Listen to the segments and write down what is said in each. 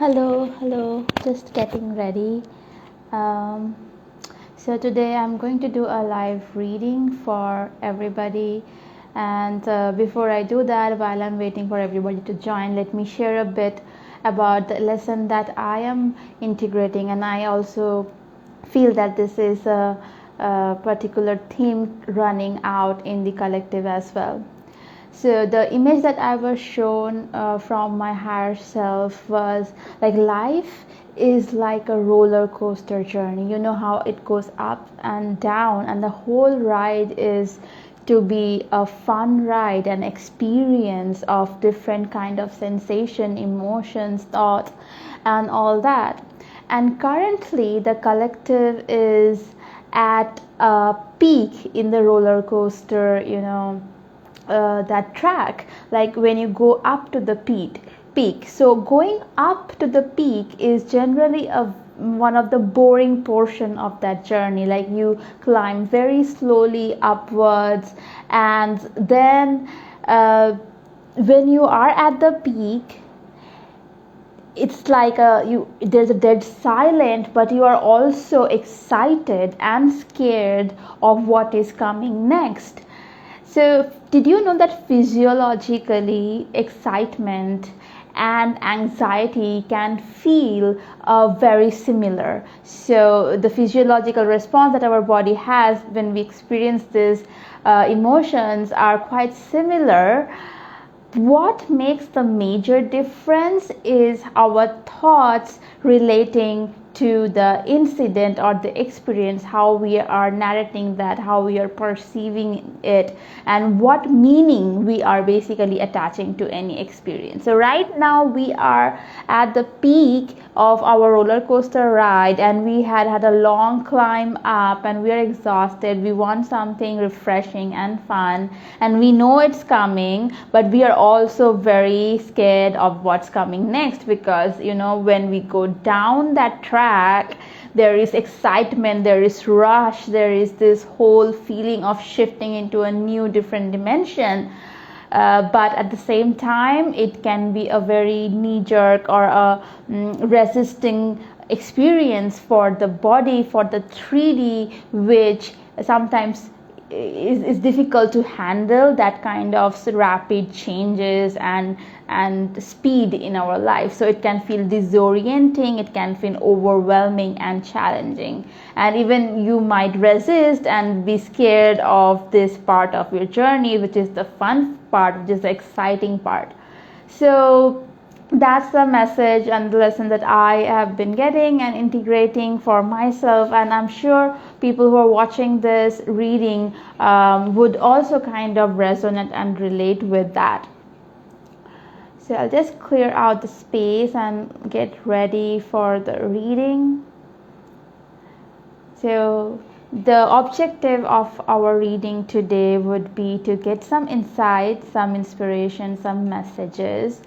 Hello, just getting ready. Um, so today I'm going to do a live reading for everybody. And before I do that, while I'm waiting for everybody to join, let me share a bit about the lesson that I am integrating. And I also feel that this is a particular theme running out in the collective as well. So the image that I was shown from my higher self was like life is like a roller coaster journey. You know how it goes up and down, and the whole ride is to be a fun ride, an experience of different kind of sensation, emotions, thoughts, and all that. And currently the collective is at a peak in the roller coaster, that track, like when you go up to the peak. So going up to the peak is generally one of the boring portion of that journey. Like you climb very slowly upwards, and then when you are at the peak, it's like there's a dead silent, but you are also excited and scared of what is coming next. So, did you know that physiologically excitement and anxiety can feel very similar? So, the physiological response that our body has when we experience these emotions are quite similar. What makes the major difference is our thoughts relating to the incident or the experience, how we are narrating that, how we are perceiving it, and what meaning we are basically attaching to any experience. So right now we are at the peak of our roller coaster ride, and we had a long climb up, and we are exhausted. We want something refreshing and fun, and we know it's coming, but we are also very scared of what's coming next, because when we go down that track, there is excitement, there is rush, there is this whole feeling of shifting into a new different dimension, but at the same time it can be a very knee-jerk or a resisting experience for the body, for the 3D, which sometimes is difficult to handle that kind of rapid changes and speed in our life. So it can feel disorienting, it can feel overwhelming and challenging, and even you might resist and be scared of this part of your journey, which is the fun part, which is the exciting part. So that's the message and the lesson that I have been getting and integrating for myself, and I'm sure people who are watching this reading would also kind of resonate and relate with that. So I'll just clear out the space and get ready for the reading. So the objective of our reading today would be to get some insight, some inspiration, some messages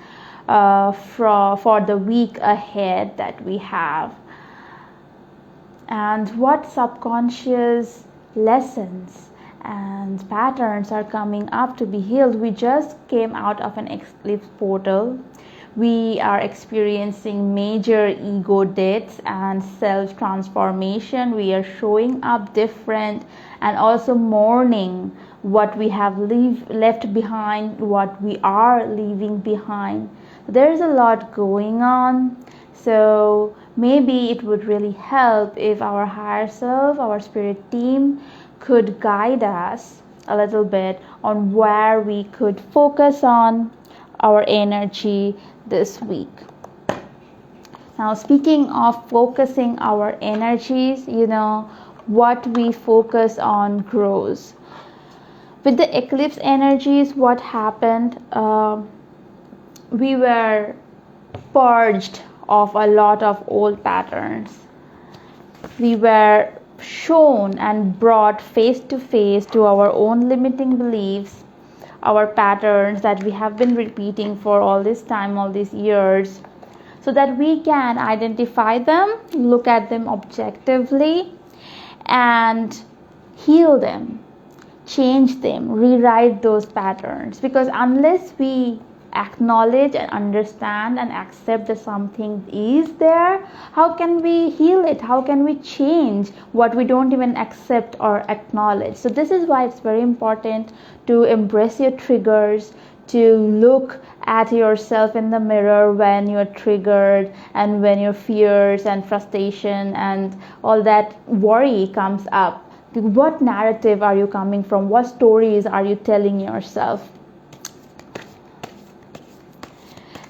for the week ahead that we have, and what subconscious lessons and patterns are coming up to be healed. We just came out of an eclipse portal. We are experiencing major ego deaths and self transformation. We are showing up different and also mourning what we have left behind, what we are leaving behind. There's a lot going on. So maybe it would really help if our higher self, our spirit team, could guide us a little bit on where we could focus on our energy this week. Now, speaking of focusing our energies, what we focus on grows. With the eclipse energies, what happened? We were purged of a lot of old patterns. We were shown and brought face to face to our own limiting beliefs, our patterns that we have been repeating for all this time, all these years, so that we can identify them, look at them objectively, and heal them, change them, rewrite those patterns. Because unless we acknowledge and understand and accept that something is there? How can we heal it? How can we change what we don't even accept or acknowledge? So this is why it's very important to embrace your triggers, to look at yourself in the mirror when you're triggered and when your fears and frustration and all that worry comes up. What narrative are you coming from? What stories are you telling yourself?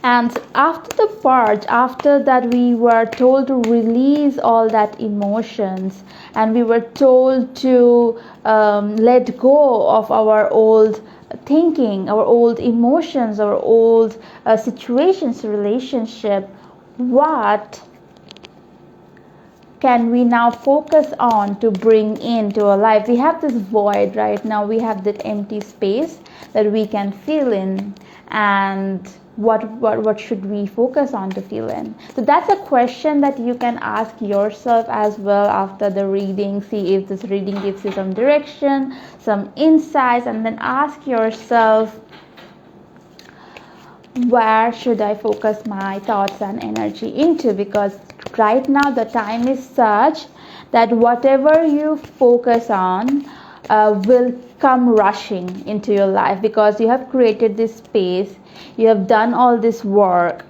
And after the purge, after that, we were told to release all that emotions, and we were told to let go of our old thinking, our old emotions, our old situations, relationship. What can we now focus on to bring into our life? We have this void right now. We have that empty space that we can fill in, and what should we focus on to fill in? So that's a question that you can ask yourself as well after the reading. See if this reading gives you some direction, some insights, and then ask yourself, where should I focus my thoughts and energy into? Because right now the time is such that whatever you focus on will come rushing into your life, because you have created this space, you have done all this work.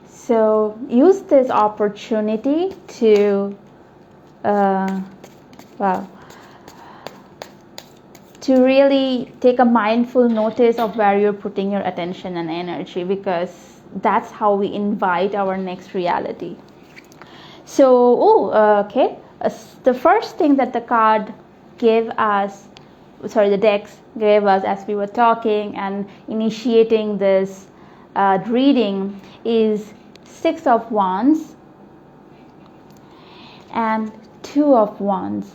So use this opportunity to to really take a mindful notice of where you're putting your attention and energy, because that's how we invite our next reality. So, the first thing that the card gave us, the decks gave us as we were talking and initiating this reading is 6 of Wands and 2 of Wands.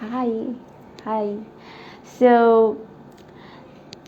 Hi. So,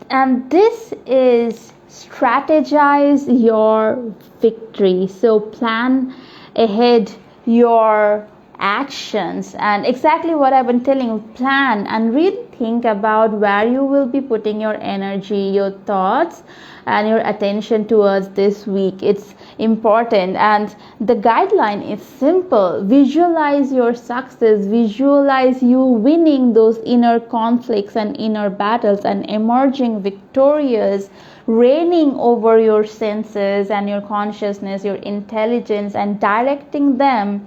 and this is strategize your victory. So plan ahead your actions, and exactly what I've been telling you, plan and really think about where you will be putting your energy, your thoughts and your attention towards this week. It's important, and the guideline is simple. Visualize your success, visualize you winning those inner conflicts and inner battles and emerging victorious, reigning over your senses and your consciousness, your intelligence, and directing them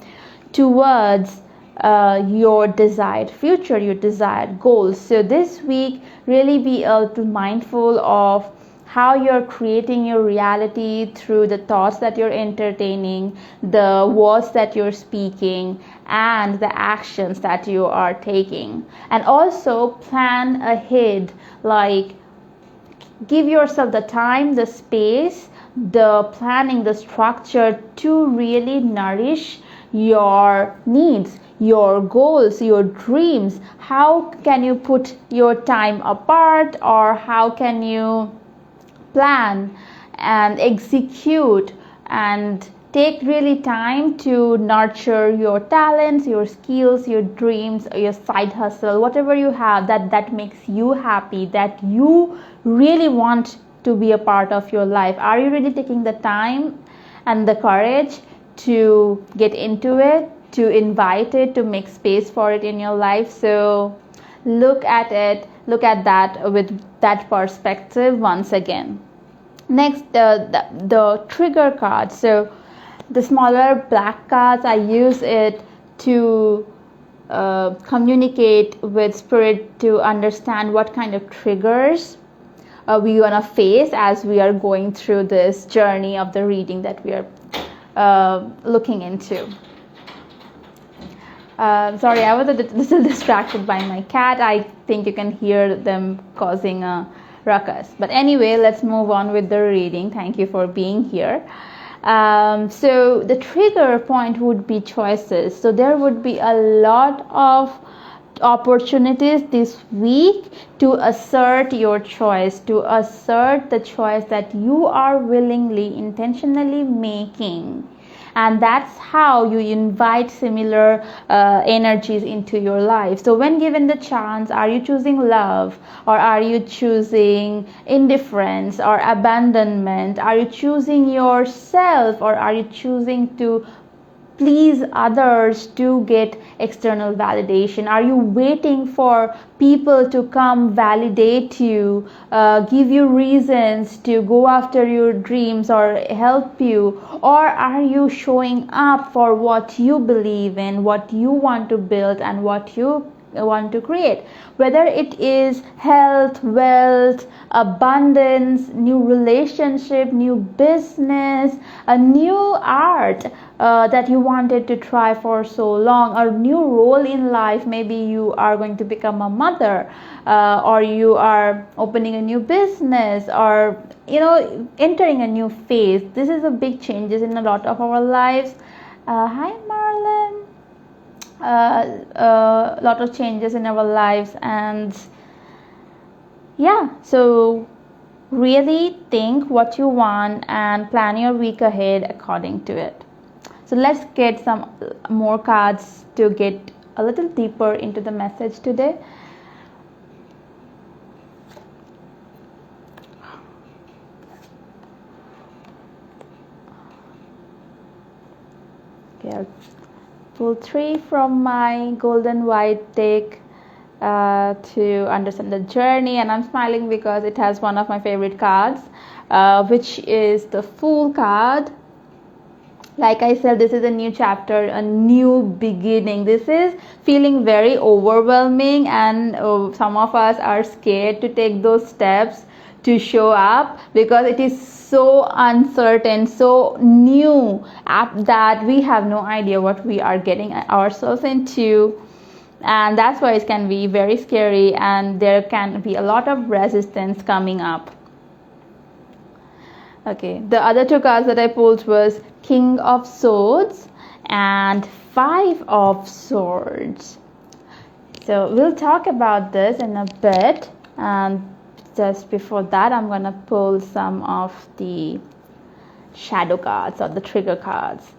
towards your desired future, your desired goals. So this week, really be mindful of how you're creating your reality through the thoughts that you're entertaining, the words that you're speaking, and the actions that you are taking. And also plan ahead, like give yourself the time, the space, the planning, the structure to really nourish your needs, your goals, your dreams. How can you put your time apart, or how can you plan and execute and take really time to nurture your talents, your skills, your dreams, your side hustle, whatever you have that makes you happy, that you really want to be a part of your life. Are you really taking the time and the courage to get into it, to invite it, to make space for it in your life? So look at that with that perspective once again. Next, the trigger card. So the smaller black cards, I use it to communicate with spirit, to understand what kind of triggers we gonna face as we are going through this journey of the reading that we are looking into. Sorry, I was a little distracted by my cat. I think you can hear them causing a ruckus. But anyway, let's move on with the reading. Thank you for being here. So the trigger point would be choices. So there would be a lot of opportunities this week to assert your choice, to assert the choice that you are willingly, intentionally making. and that's how you invite similar energies into your life. So when given the chance, are you choosing love, or are you choosing indifference or abandonment? Are you choosing yourself, or are you choosing to please others to get external validation? Are you waiting for people to come validate you, give you reasons to go after your dreams or help you? Or are you showing up for what you believe in, what you want to build, and what you want to create? Whether it is health, wealth, abundance, new relationship, new business, a new art that you wanted to try for so long, a new role in life. Maybe you are going to become a mother, or you are opening a new business, or entering a new phase. This is a big changes in a lot of our lives. Hi Marlon. A lot of changes in our lives, and so really think what you want and plan your week ahead according to it. So let's get some more cards to get a little deeper into the message today. Okay, I'll pull 3 from my golden white deck to understand the journey, and I'm smiling because it has one of my favorite cards, which is the Fool card. Like I said, this is a new chapter, a new beginning. This is feeling very overwhelming, and some of us are scared to take those steps to show up because it is so uncertain, so new, that we have no idea what we are getting ourselves into. And that's why it can be very scary, and there can be a lot of resistance coming up. Okay, the other 2 cards that I pulled was King of Swords and 5 of Swords. So we'll talk about this in a bit, and just before that I'm gonna pull some of the shadow cards or the trigger cards.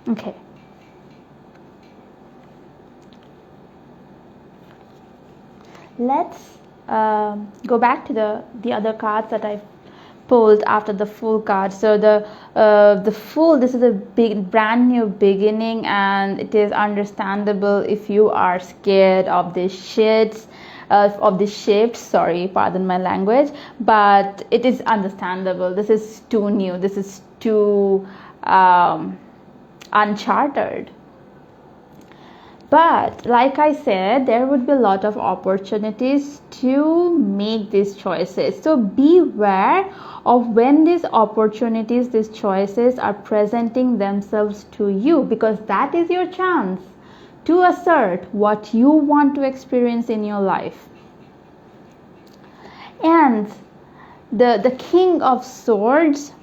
Okay. Let's go back to the other cards that I pulled after the Fool card. So the Fool, this is a big brand new beginning, and it is understandable if you are scared of the shifts. Sorry, pardon my language, but it is understandable. This is too new. This is too uncharted. But like I said, there would be a lot of opportunities to make these choices. So beware of when these opportunities, these choices are presenting themselves to you, because that is your chance to assert what you want to experience in your life. And the King of Swords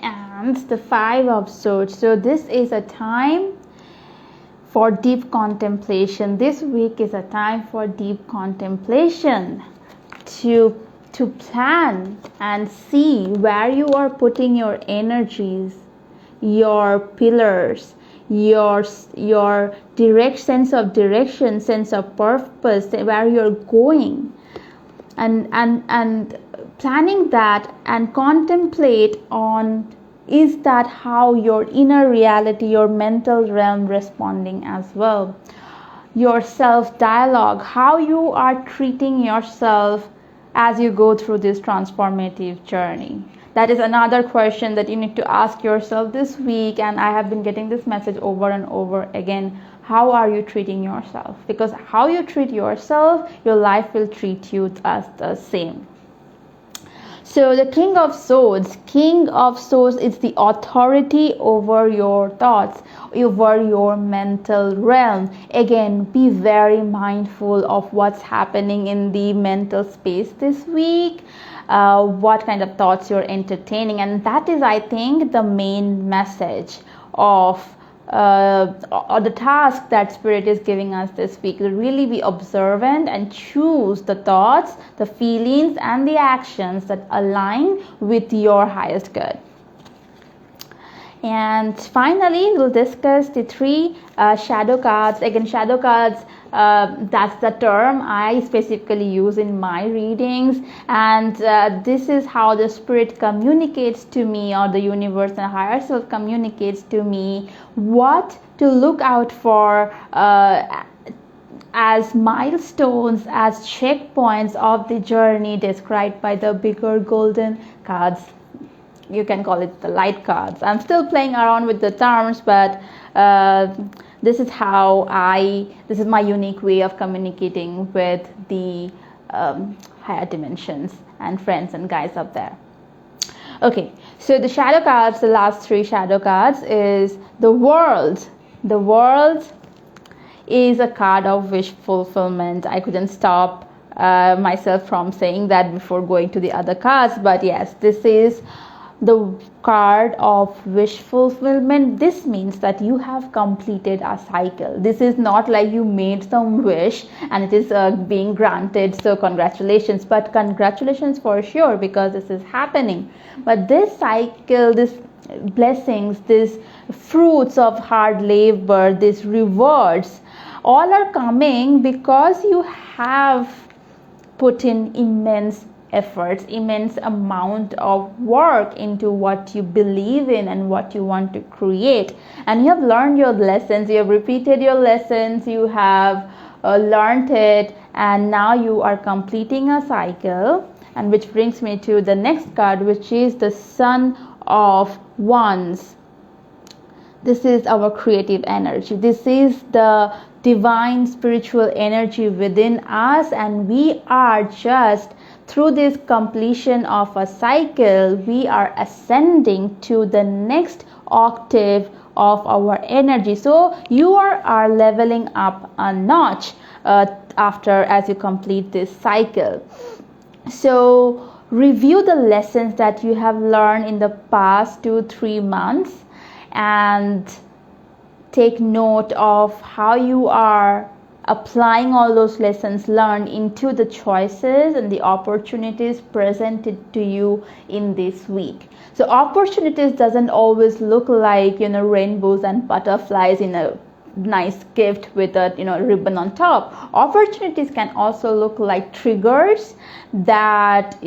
and the 5 of Swords. So this is a time for deep contemplation. This week is a time for deep contemplation, to plan and see where you are putting your energies, your pillars, your direct sense of direction, sense of purpose, where you're going, and planning that, and contemplate on, is that how your inner reality, your mental realm responding as well? Your self-dialogue, how you are treating yourself as you go through this transformative journey. That is another question that you need to ask yourself this week, and I have been getting this message over and over again. How are you treating yourself? Because how you treat yourself, your life will treat you as the same. So the King of Swords is the authority over your thoughts, over your mental realm. Again, be very mindful of what's happening in the mental space this week, what kind of thoughts you're entertaining. And that is, I think, the main message of or the task that Spirit is giving us this week. Really be observant and choose the thoughts, the feelings, and the actions that align with your highest good. And finally, we'll discuss the 3 shadow cards. Again, shadow cards, that's the term I specifically use in my readings, and this is how the Spirit communicates to me, or the universe and higher self communicates to me what to look out for as milestones, as checkpoints of the journey described by the bigger golden cards. You can call it the light cards. I'm still playing around with the terms, but this is this is my unique way of communicating with the higher dimensions and friends and guides up there. Okay, so the shadow cards, the last 3 shadow cards, is the world. The world is a card of wish fulfillment. I couldn't stop myself from saying that before going to the other cards, but yes, this is the card of wish fulfillment. This means that you have completed a cycle. This is not like you made some wish and it is being granted, so congratulations. But congratulations for sure, because this is happening. But this cycle, this blessings, these fruits of hard labor, these rewards, all are coming because you have put in immense efforts, immense amount of work into what you believe in and what you want to create. And you have learned your lessons, you have repeated your lessons, you have learned it, and now you are completing a cycle. And which brings me to the next card, which is the Son of Wands. This is our creative energy. This is the divine spiritual energy within us, and we are just, through this completion of a cycle, we are ascending to the next octave of our energy. So you are leveling up a notch as you complete this cycle. So review the lessons that you have learned in the past 2-3 months and take note of how you are applying all those lessons learned into the choices and the opportunities presented to you in this week. So opportunities doesn't always look like, rainbows and butterflies in a nice gift with a ribbon on top. Opportunities can also look like triggers that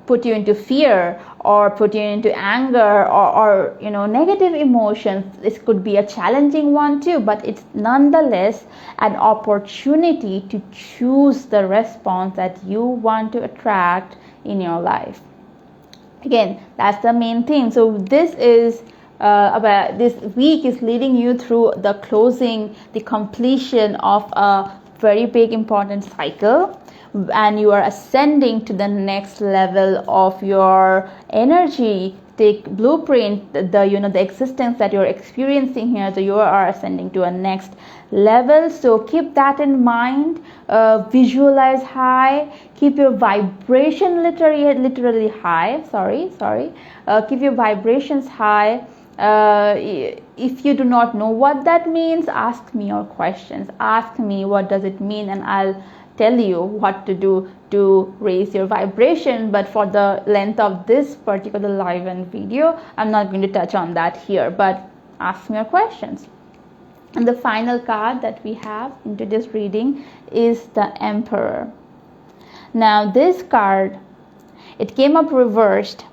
put you into fear or put you into anger or negative emotions. This could be a challenging one too, but it's nonetheless an opportunity to choose the response that you want to attract in your life. Again, that's the main thing. So this is about this week is leading you through the closing, the completion of a very big important cycle, and you are ascending to the next level of your energy, the blueprint, the existence that you're experiencing here. So you are ascending to a next level. So keep that in mind. Visualize high. Keep your vibration literally high. Keep your vibrations high. If you do not know what that means, ask me your questions. Ask me what does it mean, and I'll tell you what to do to raise your vibration. But for the length of this particular live and video, I'm not going to touch on that here, but ask me your questions. And the final card that we have into this reading is the Emperor. Now this card, it came up reversed,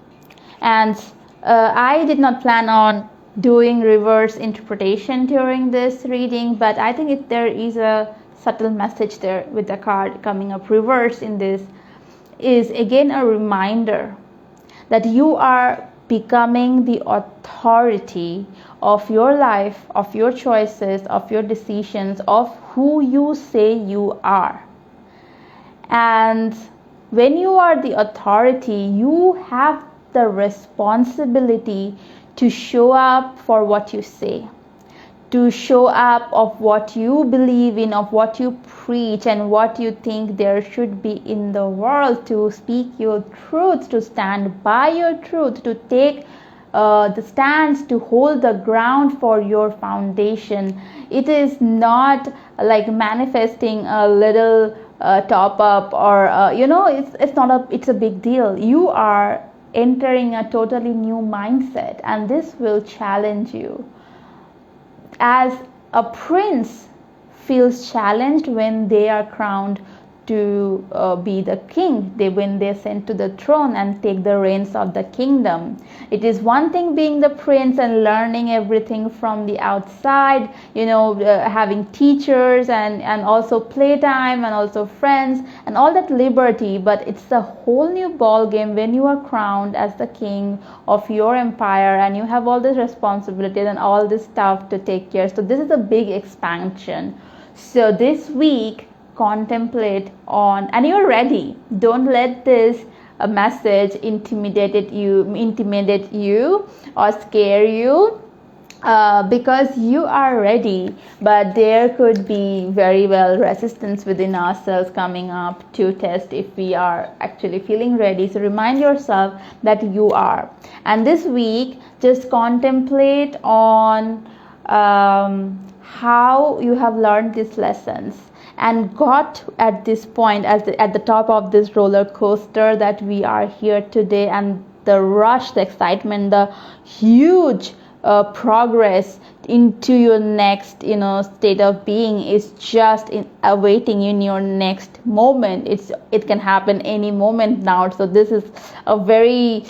and I did not plan on doing reverse interpretation during this reading, but I think there is a subtle message there with the card coming up reverse in this, is again a reminder that you are becoming the authority of your life, of your choices, of your decisions, of who you say you are. And when you are the authority, you have the responsibility to show up for what you say, to show up of what you believe in, of what you preach and what you think there should be in the world, to speak your truth, to stand by your truth, to take the stance to hold the ground for your foundation. It is not like manifesting a little top up, or it's a big deal. You are entering a totally new mindset, and this will challenge you. As a prince feels challenged when they are crowned to be the king, when they sent to the throne and take the reins of the kingdom. It is one thing being the prince and learning everything from the outside, having teachers and also playtime and also friends and all that liberty, but it's a whole new ball game when you are crowned as the king of your empire and you have all this responsibilities and all this stuff to take care. So this is a big expansion. So this week, contemplate on, and you're ready. Don't let this message intimidate you or scare you, because you are ready, but there could be very well resistance within ourselves coming up to test if we are actually feeling ready. So remind yourself that you are. And this week, just contemplate on how you have learned these lessons and got at this point at the top of this roller coaster that we are here today, and the rush, the excitement, the huge progress into your next state of being is just awaiting you in your next moment. It can happen any moment now. So this is a very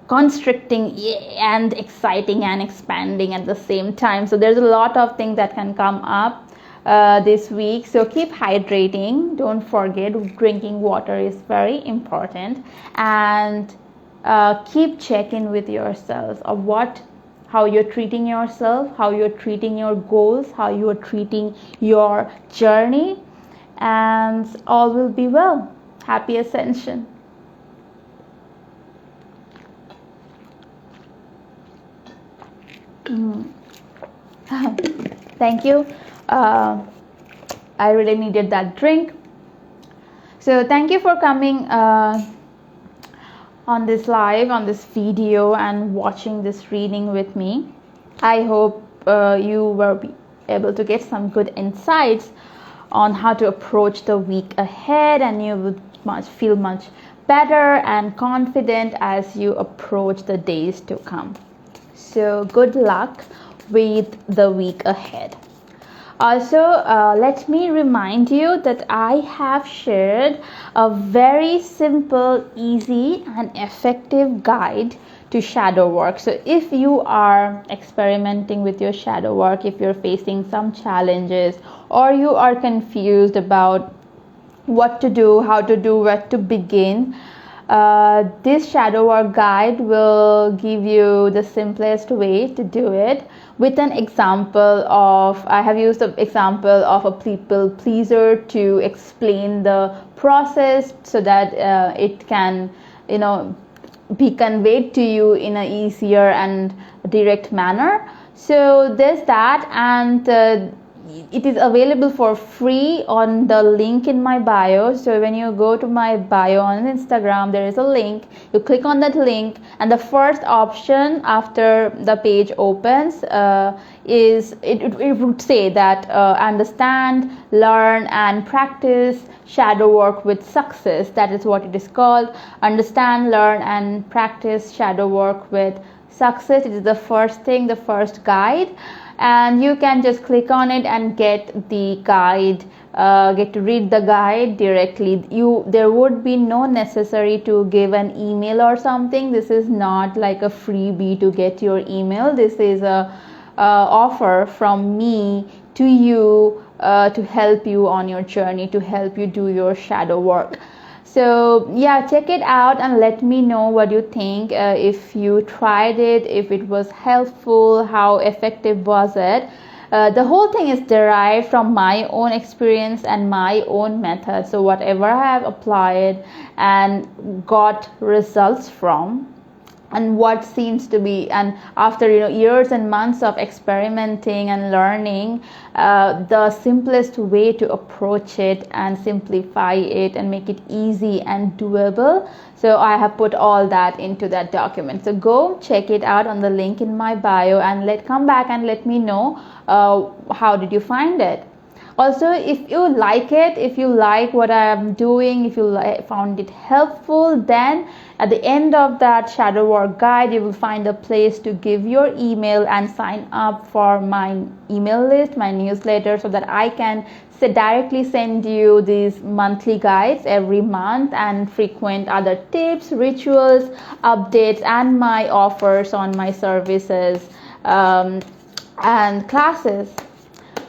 constricting and exciting and expanding at the same time. So there's a lot of things that can come up this week. So keep hydrating. Don't forget, drinking water is very important, and keep checking with yourselves of how you're treating yourself, how you're treating your goals, how you're treating your journey, and all will be well. Happy Ascension. Thank you. I really needed that drink. So thank you for coming on this live, on this video, and watching this reading with me. I hope you were able to get some good insights on how to approach the week ahead, and you would feel much better and confident as you approach the days to come. So good luck with the week ahead. Also, let me remind you that I have shared a very simple, easy and effective guide to shadow work. So if you are experimenting with your shadow work, if you're facing some challenges, or you are confused about what to do, how to do, where to begin, this shadow work guide will give you the simplest way to do it, with an example of, I have used the example of a people pleaser to explain the process so that it can be conveyed to you in an easier and direct manner. So there's that, and it is available for free on the link in my bio. So when you go to my bio on Instagram, there is a link. You click on that link, and the first option after the page opens is it would say that understand, learn and practice shadow work with success. That is what it is called. Understand, learn and practice shadow work with success. It is the first thing, the first guide. And you can just click on it and get the guide, get to read the guide directly. There would be no necessary to give an email or something. This is not like a freebie to get your email. This is a offer from me to you to help you on your journey, to help you do your shadow work. So yeah, check it out and let me know what you think. If you tried it, if it was helpful, how effective was it. The whole thing is derived from my own experience and my own method. So whatever I have applied and got results from, and what seems to be, and after years and months of experimenting and learning, the simplest way to approach it and simplify it and make it easy and doable. So I have put all that into that document, so go check it out on the link in my bio, and come back and let me know how did you find it. Also, if you like it, if you like what I am doing, if you found it helpful, then at the end of that shadow work guide, you will find a place to give your email and sign up for my email list, my newsletter, so that I can directly send you these monthly guides every month, and frequent other tips, rituals, updates, and my offers on my services and classes.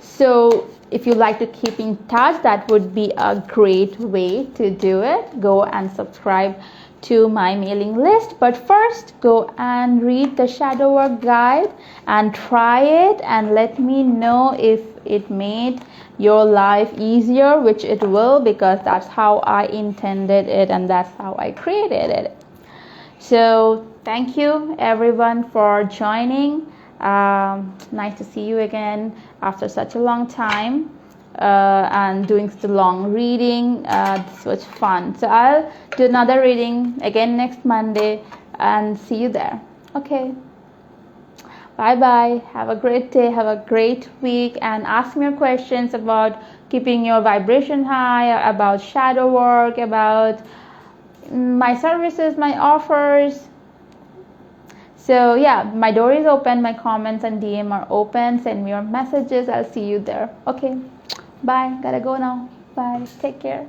So if you like to keep in touch, that would be a great way to do it. Go and subscribe to my mailing list. But first, go and read the shadow work guide and try it, and let me know if it made your life easier, which it will, because that's how I intended it and that's how I created it. So thank you everyone for joining. Nice to see you again after such a long time, and doing such a long reading. This was fun. So I'll do another reading again next Monday, and see you there. Okay, bye bye. Have a great day, have a great week, and ask me your questions about keeping your vibration high, about shadow work, about my services, my offers. So yeah, my door is open, my comments and DM are open. Send me your messages, I'll see you there. Okay, bye, gotta go now. Bye, take care.